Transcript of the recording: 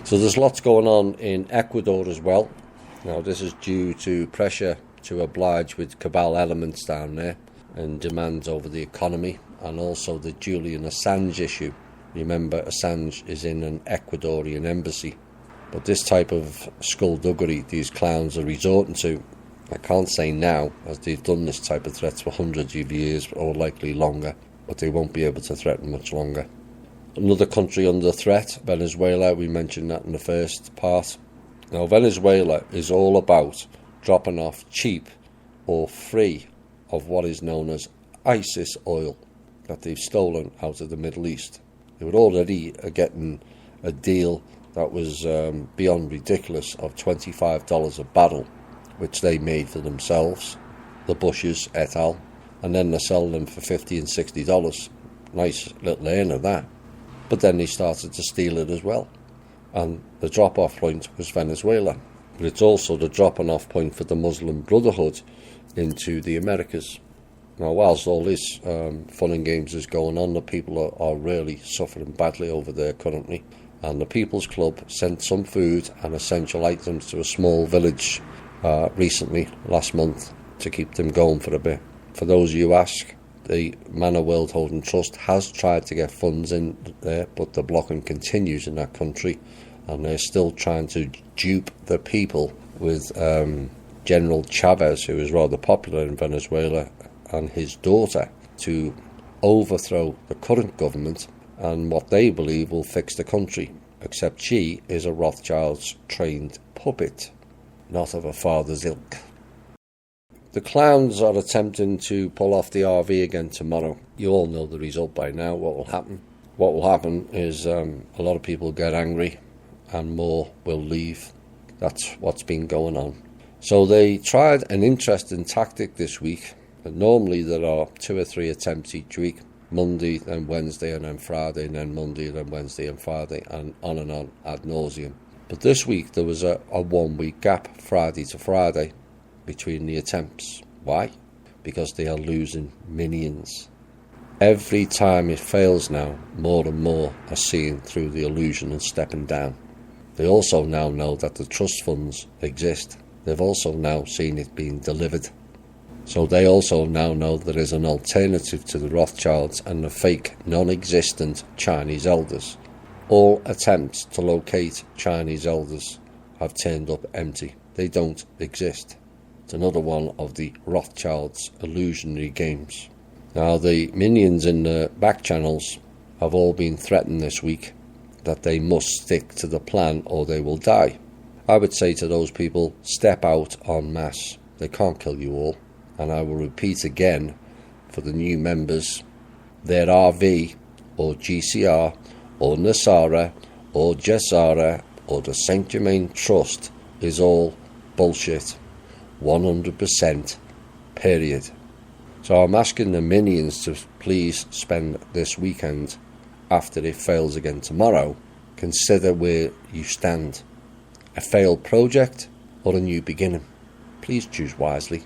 So there's lots going on in Ecuador as well. Now this is due to pressure to oblige with cabal elements down there and demands over the economy, and also the Julian Assange issue. Remember, Assange is in an Ecuadorian embassy. But this type of skullduggery these clowns are resorting to, I can't say now, as they've done this type of threats for hundreds of years, or likely longer, but they won't be able to threaten much longer. Another country under threat, Venezuela, we mentioned that in the first part. Now, Venezuela is all about dropping off cheap or free of what is known as ISIS oil that they've stolen out of the Middle East. They were already getting a deal that was beyond ridiculous of $25 a barrel, which they made for themselves, the Bushes et al., and then they're selling them for $50 and $60. Nice little earn of that. But then they started to steal it as well. And the drop-off point was Venezuela. But it's also the dropping-off point for the Muslim Brotherhood into the Americas. Now, whilst all this fun and games is going on, the people are really suffering badly over there currently. And the People's Club sent some food and essential items to a small village recently, last month, to keep them going for a bit. For those of you who ask, the Manor World Holding Trust has tried to get funds in there, but the blocking continues in that country, and they're still trying to dupe the people with General Chavez, who is rather popular in Venezuela, and his daughter, to overthrow the current government and what they believe will fix the country, except she is a Rothschild's trained puppet, not of her father's ilk. The clowns are attempting to pull off the RV again tomorrow. You all know the result by now, what will happen. What will happen is a lot of people get angry and more will leave. That's what's been going on. So they tried an interesting tactic this week. And normally there are 2 or 3 attempts each week. Monday, then Wednesday, and then Friday, and then Monday, and then Wednesday and Friday, and on ad nauseum. But this week there was a 1 week gap, Friday to Friday, between the attempts. Why? Because they are losing minions. Every time it fails now, more and more are seeing through the illusion and stepping down. They also now know that the trust funds exist. They've also now seen it being delivered. So they also now know there is an alternative to the Rothschilds and the fake, non-existent Chinese elders. All attempts to locate Chinese elders have turned up empty. They don't exist. It's another one of the Rothschilds' illusionary games. Now, the minions in the back channels have all been threatened this week that they must stick to the plan or they will die. I would say to those people, step out en masse. They can't kill you all. And I will repeat again for the new members, their RV or GCR or Nasara or Jessara or the Saint Germain Trust is all bullshit. 100%, period. So I'm asking the minions to please spend this weekend, after it fails again tomorrow, consider where you stand. A failed project or a new beginning? Please choose wisely.